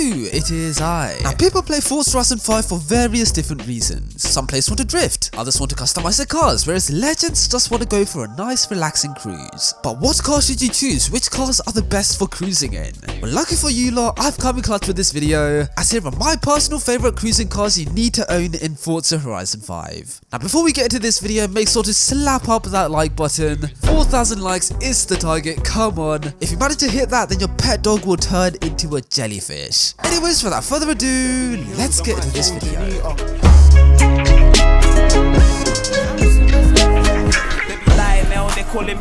you, it is I. Now people play Forza Horizon 5 for various different reasons. Some players want to drift, others want to customize their cars, whereas legends just want to go for a nice relaxing cruise. But what car should you choose? Which cars are the best for cruising in? Well, lucky for you lot, I've come in clutch with this video, as here are my personal favourite cruising cars you need to own in Forza Horizon 5. Now before we get into this video, make sure to slap up that like button. 4,000 likes is the target, come on. If you manage to hit that, then your pet dog will turn into a jellyfish. Anyways, without further ado, let's get into this video. Okay,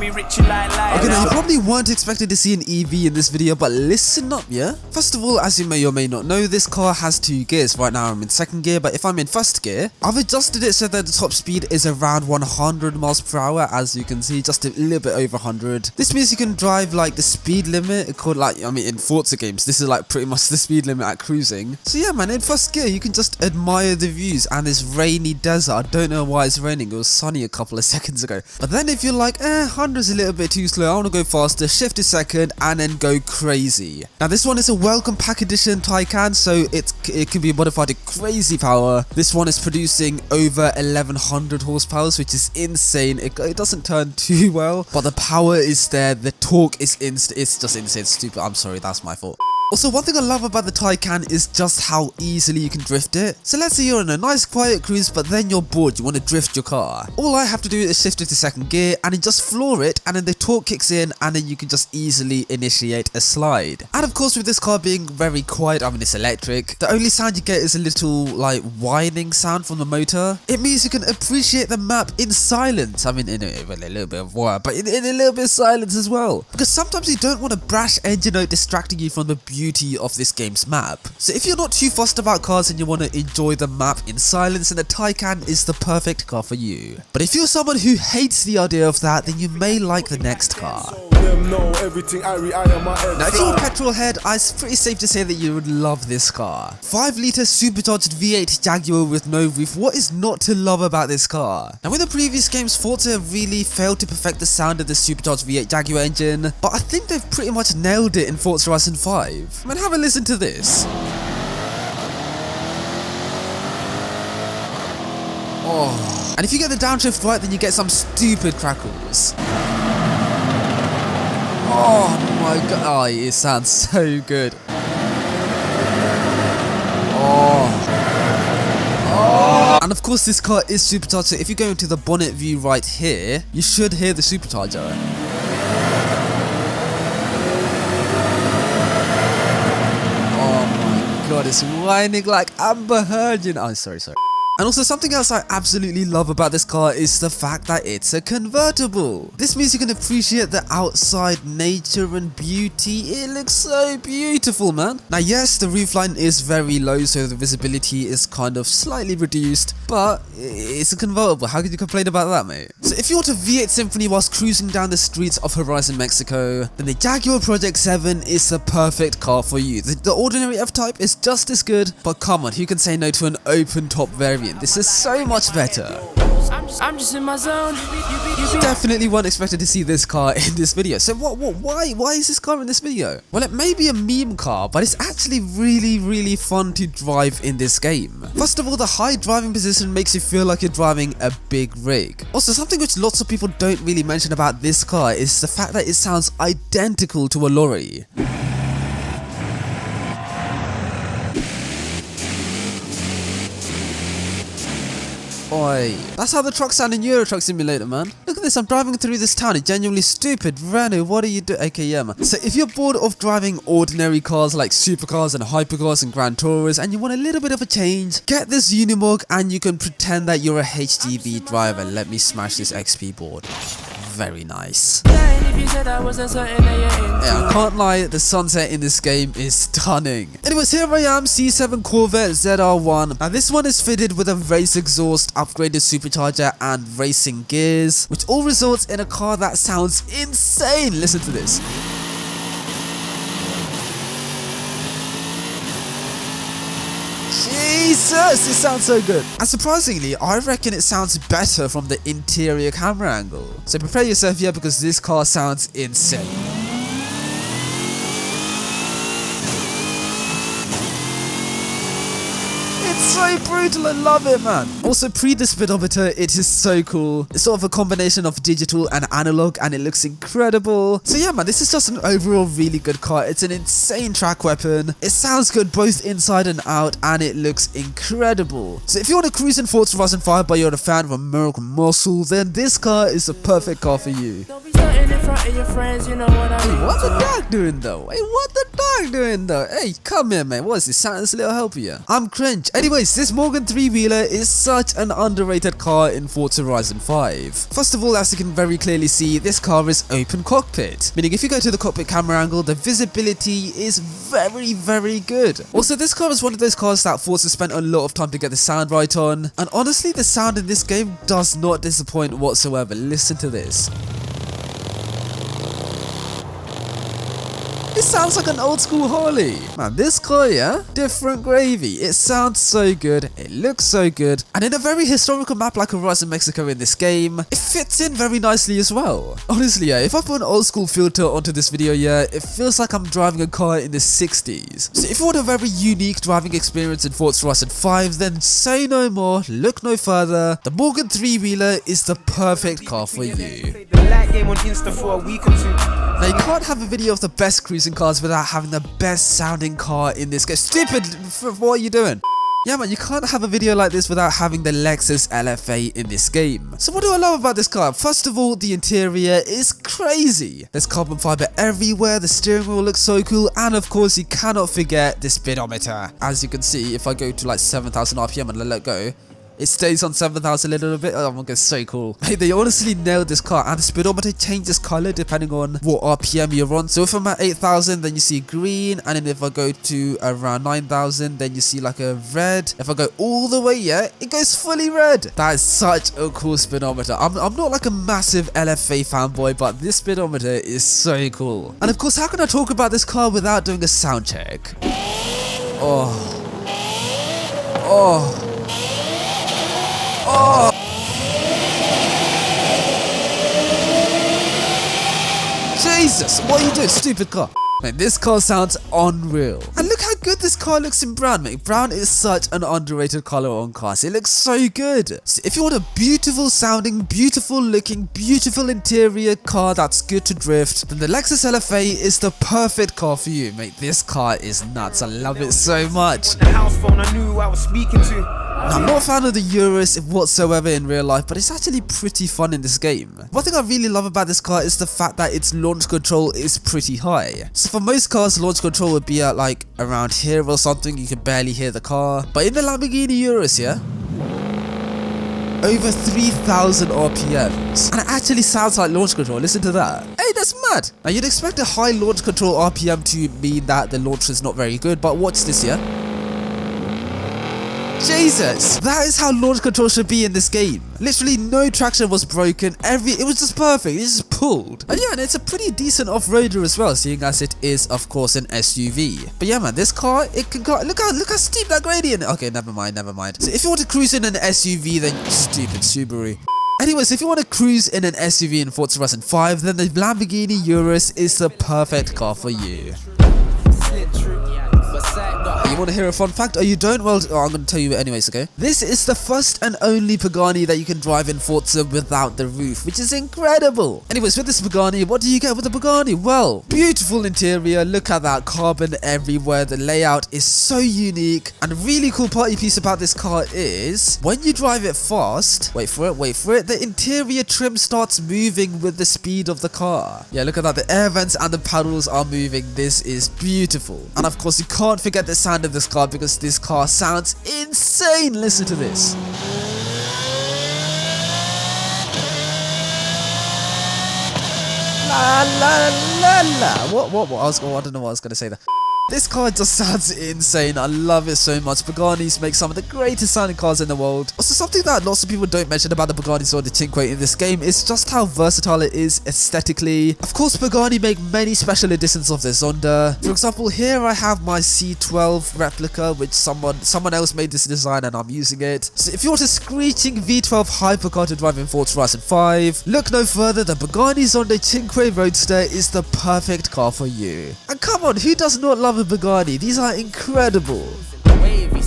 now you probably weren't expected to see an EV in this video, but listen up, yeah? First of all, as you may or may not know, this car has 2 gears. Right now I'm in 2nd gear, but if I'm in 1st gear, I've adjusted it so that the top speed is around 100 miles per hour, as you can see, just a little bit over 100. This means you can drive like the speed limit, called like, I mean in Forza games, this is like pretty much the speed limit at cruising. So yeah man, in 1st gear you can just admire the views and this rainy desert. I don't know why it's raining, it was sunny a couple of seconds ago. But then if you're like, 100's a little bit too slow, I want to go faster, shift to 2nd and then go crazy. Now this one is a welcome pack edition Taycan, so it can be modified to crazy power. This one is producing over 1100 horsepower, which is insane. It doesn't turn too well, but the power is there, the torque is it's just insane. Stupid, I'm sorry, that's my fault. Also, one thing I love about the Taycan is just how easily you can drift it. So let's say you're in a nice quiet cruise, but then you're bored, you want to drift your car. All I have to do is shift it to 2nd gear and then just floor it, and then the torque kicks in and then you can just easily initiate a slide. And of course with this car being very quiet, I mean it's electric, the only sound you get is a little like whining sound from the motor. It means you can appreciate the map in silence. I mean in a little bit of wire, but in a little bit of silence as well. Because sometimes you don't want a brash engine note distracting you from the beauty of this game's map. So if you're not too fussed about cars and you want to enjoy the map in silence, then the Taycan is the perfect car for you. But if you're someone who hates the idea of that, then you may like the next car. Now if you're a petrol head, it's pretty safe to say that you would love this car. 5-litre supercharged V8 Jaguar with no roof, what is not to love about this car? Now with the previous games, Forza really failed to perfect the sound of the supercharged V8 Jaguar engine, but I think they've pretty much nailed it in Forza Horizon 5. I mean, have a listen to this. Oh, and if you get the downshift right, then you get some stupid crackles. Oh my god, oh, it sounds so good. Oh. And of course this car is supercharged, so if you go into the bonnet view right here, you should hear the supercharger. God, it's whining like Amber Heard, you know. Oh, sorry. And also something else I absolutely love about this car is the fact that it's a convertible. This means you can appreciate the outside nature and beauty. It looks so beautiful, man. Now yes, the roofline is very low, so the visibility is kind of slightly reduced, but it's a convertible. How could you complain about that, mate? So if you want a V8 Symphony whilst cruising down the streets of Horizon Mexico, then the Jaguar Project 7 is the perfect car for you. The ordinary F Type is just as good, but come on, who can say no to an open top variant? This is so much better. I'm just in my zone. You definitely weren't expected to see this car in this video. So why is this car in this video? Well, it may be a meme car, but it's actually really fun to drive in this game. First of all, the high driving position makes you feel like you're driving a big rig. Also, something which lots of people don't really mention about this car is the fact that it sounds identical to a lorry. Oi. That's how the trucks sound in Euro Truck Simulator, man. Look at this, I'm driving through this town. It's genuinely stupid. Renault, what are you doing? Okay, yeah, man. So if you're bored of driving ordinary cars like supercars and hypercars and Grand Tourers and you want a little bit of a change, get this Unimog and you can pretend that you're a HGV driver. Let me smash this XP board. Very nice. Yeah, I can't lie, the sunset in this game is stunning. Anyways, here I am, C7 Corvette ZR1. Now this one is fitted with a race exhaust, upgraded supercharger and racing gears, which all results in a car that sounds insane. Listen to this. Jesus, it sounds so good. And surprisingly, I reckon it sounds better from the interior camera angle. So prepare yourself here because this car sounds insane. It's so brutal, I love it, man. Also, the speedometer, it is so cool. It's sort of a combination of digital and analog, and it looks incredible. So yeah, man, this is just an overall really good car. It's an insane track weapon. It sounds good both inside and out, and it looks incredible. So if you want to cruise in Forza Horizon 5 but you're a fan of American muscle, then this car is the perfect car for you. Don't be stunting in front of your friends, you know what I mean. Hey, what the dog doing though? Hey, what the dog doing though? Hey, come here, man. What is this? Santa's little helper here. I'm cringe. Anyways, this Morgan 3-wheeler is such an underrated car in Forza Horizon 5. First of all, as you can very clearly see, this car is open cockpit, meaning if you go to the cockpit camera angle, the visibility is very good. Also, this car is one of those cars that Forza spent a lot of time to get the sound right on, and honestly, the sound in this game does not disappoint whatsoever. Listen to this. It sounds like an old school Harley. Man, this car, yeah? Different gravy. It sounds so good. It looks so good. And in a very historical map like Horizon Mexico in this game, it fits in very nicely as well. Honestly, yeah, if I put an old school filter onto this video, yeah, it feels like I'm driving a car in the 60s. So if you want a very unique driving experience in Forza Horizon 5, then say no more, look no further. The Morgan 3-wheeler is the perfect car for you. Now, you can't have a video of the best cruising cars without having the best sounding car in this game. Stupid, what are you doing? Yeah, man, you can't have a video like this without having the Lexus LFA in this game. So what do I love about this car? First of all, the interior is crazy. There's carbon fiber everywhere, the steering wheel looks so cool, and of course, you cannot forget the speedometer. As you can see, if I go to like 7,000 RPM and let go, it stays on 7,000 a little bit. Oh my god, it's so cool. Hey, they honestly nailed this car, and the speedometer changes color depending on what RPM you're on. So if I'm at 8,000, then you see green, and then if I go to around 9,000, then you see like a red. If I go all the way, yeah, it goes fully red. That is such a cool speedometer. I'm not like a massive LFA fanboy, but this speedometer is so cool. And of course, how can I talk about this car without doing a sound check? Oh. Jesus, what are you doing, stupid car? Mate, this car sounds unreal. And look how good this car looks in brown, mate. Brown is such an underrated color on cars. It looks so good. So if you want a beautiful sounding, beautiful looking, beautiful interior car that's good to drift, then the Lexus LFA is the perfect car for you, mate. This car is nuts. I love it so much. The house phone I knew I was speaking to. Now, I'm not a fan of the Urus whatsoever in real life, but it's actually pretty fun in this game. One thing I really love about this car is the fact that its launch control is pretty high. So for most cars, launch control would be at like around here or something. You can barely hear the car. But in the Lamborghini Urus, yeah, over 3,000 RPMs. And it actually sounds like launch control. Listen to that. Hey, that's mad. Now, you'd expect a high launch control RPM to mean that the launch is not very good, but watch this, yeah? Jesus, that is how launch control should be in this game. Literally no traction was broken, it was just perfect, it just pulled. And yeah, and it's a pretty decent off-roader as well, seeing as it is of course an SUV. But yeah man, this car, it can go, look how steep that gradient. Okay, never mind. So if you want to cruise in an SUV, then stupid Subaru. Anyways, if you want to cruise in an SUV in Forza Horizon 5, then the Lamborghini Urus is the perfect car for you. You want to hear a fun fact? Oh, you don't? Well, I'm going to tell you anyways, okay? This is the first and only Pagani that you can drive in Forza without the roof, which is incredible. Anyways, with this Pagani, what do you get with the Pagani? Well, beautiful interior. Look at that carbon everywhere. The layout is so unique. And a really cool party piece about this car is when you drive it fast, wait for it, the interior trim starts moving with the speed of the car. Yeah, look at that. The air vents and the paddles are moving. This is beautiful. And of course, you can't forget the sound of this car because this car sounds insane. Listen to this. La la la la. What? I don't know what I was gonna say there. This car just sounds insane. I love it so much. Paganis make some of the greatest sounding cars in the world. Also, something that lots of people don't mention about the Pagani or the Cinque in this game is just how versatile it is aesthetically. Of course, Pagani make many special editions of their Zonda. For example, here I have my C12 replica, which someone else made this design and I'm using it. So if you want a screeching V12 hypercar to drive in Forza Horizon 5, look no further. The Pagani Zonda Cinque Roadster is the perfect car for you. And come on, who does not love a Pagani? These are incredible.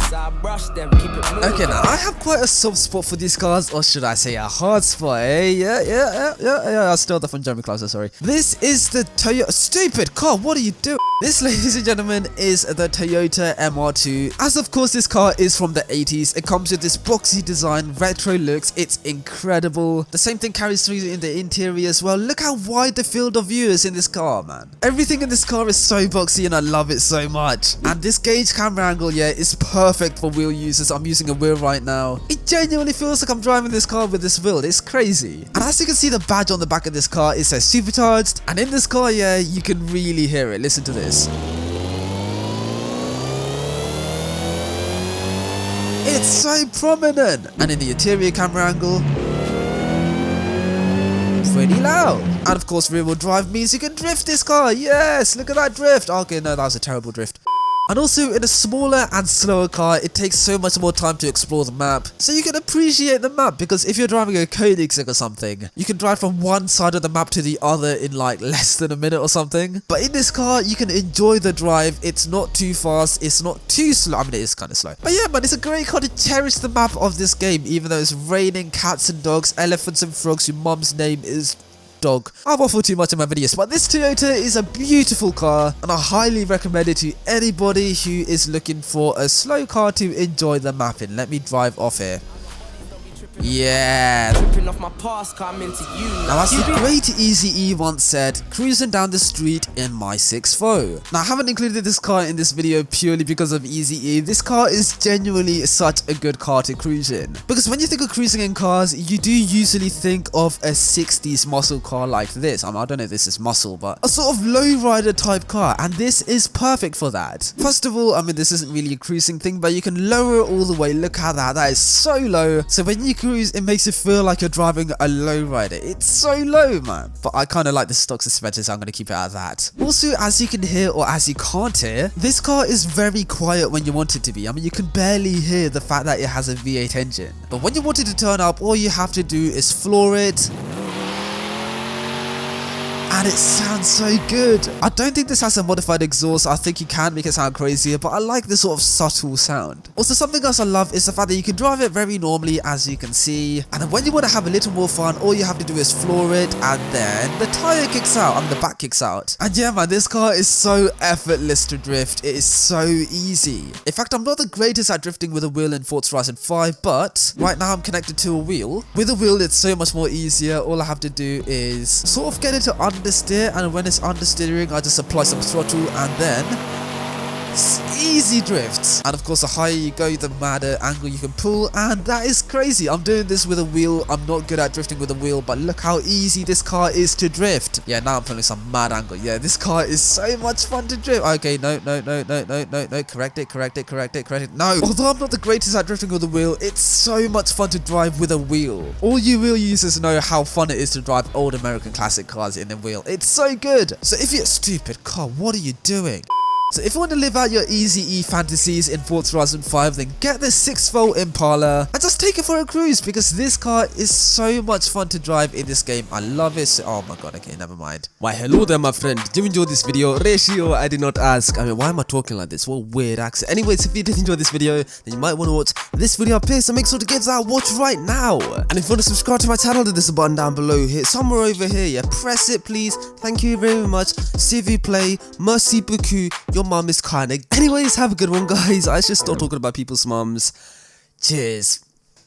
So I brush them, keep it moving. Okay, now I have quite a soft spot for these cars, or should I say a hard spot, eh? Yeah, I stole that from Jeremy Clouser, sorry. This is the Toyota, stupid car, what are you doing? This, ladies and gentlemen, is the Toyota MR2. As of course, this car is from the 80s. It comes with this boxy design, retro looks, it's incredible. The same thing carries through in the interior as well. Look how wide the field of view is in this car, man. Everything in this car is so boxy and I love it so much. And this gauge camera angle, yeah, is perfect for wheel users. I'm using a wheel right now. It genuinely feels like I'm driving this car with this wheel. It's crazy. And as you can see, the badge on the back of this car, it says supercharged. And in this car, yeah, you can really hear it. Listen to this. It's so prominent. And in the interior camera angle, pretty loud. And of course, rear wheel drive means you can drift this car. Yes, look at that drift. Okay, no, that was a terrible drift. And also, in a smaller and slower car, it takes so much more time to explore the map. So you can appreciate the map, because if you're driving a Koenigsegg or something, you can drive from one side of the map to the other in like less than a minute or something. But in this car, you can enjoy the drive. It's not too fast, it's not too slow. I mean, it is kind of slow. But yeah, man, it's a great car to cherish the map of this game, even though it's raining cats and dogs, elephants and frogs, your mum's name is dog. I've waffled too much in my videos, but this Toyota is a beautiful car and I highly recommend it to anybody who is looking for a slow car to enjoy the map in. Let me drive off here. Yeah. Off my past, come into you. Now, as the great Easy E once said, cruising down the street in my 6.4. Now, I haven't included this car in this video purely because of Easy E. This car is genuinely such a good car to cruise in. Because when you think of cruising in cars, you do usually think of a 60s muscle car like this. I mean, I don't know if this is muscle, but a sort of lowrider type car. And this is perfect for that. First of all, I mean, this isn't really a cruising thing, but you can lower it all the way. Look at that. That is so low. So when you cruise, it makes it feel like you're driving a lowrider. It's so low, man. But I kind of like the stock suspension, so I'm going to keep it at that. Also, as you can hear, or as you can't hear, this car is very quiet when you want it to be. I mean, you can barely hear the fact that it has a V8 engine. But when you want it to turn up, all you have to do is floor it. And it sounds so good. I don't think this has a modified exhaust. I think you can make it sound crazier, but I like this sort of subtle sound. Also, something else I love is the fact that you can drive it very normally, as you can see. And then when you want to have a little more fun, all you have to do is floor it, and then the tire kicks out, and the back kicks out. And yeah, man, this car is so effortless to drift. It is so easy. In fact, I'm not the greatest at drifting with a wheel in Forza Horizon 5, but right now I'm connected to a wheel. With a wheel, it's so much more easier. All I have to do is sort of get it to understeer, and when it's understeering, I just apply some throttle, and then easy drifts. And of course, the higher you go, the madder angle you can pull, and that is crazy. I'm doing this with a wheel. I'm not good at drifting with a wheel, but look how easy this car is to drift. Yeah, now I'm pulling some mad angle. Yeah, this car is so much fun to drift. Okay, no, correct it. No, although I'm not the greatest at drifting with a wheel, it's so much fun to drive with a wheel. All you wheel users know how fun it is to drive old American classic cars in a wheel. It's so good. So if you're a stupid car, what are you doing? So if you want to live out your Easy E fantasies in Forza Horizon 5, then get the 6-volt Impala and just take it for a cruise, because this car is so much fun to drive in this game. I love it. Oh my god, okay, never mind. Why, hello there, my friend. Did you enjoy this video? Ratio, I did not ask. I mean, why am I talking like this? What weird accent. Anyways, if you did enjoy this video, then you might want to watch this video up here, so make sure to give that a watch right now. And if you want to subscribe to my channel, then there's a button down below. Hit somewhere over here, yeah, press it please. Thank you very much. S'il vous plaît, merci beaucoup. Your mum is kind of. Anyways, have a good one, guys. I should stop talking about people's mums. Cheers.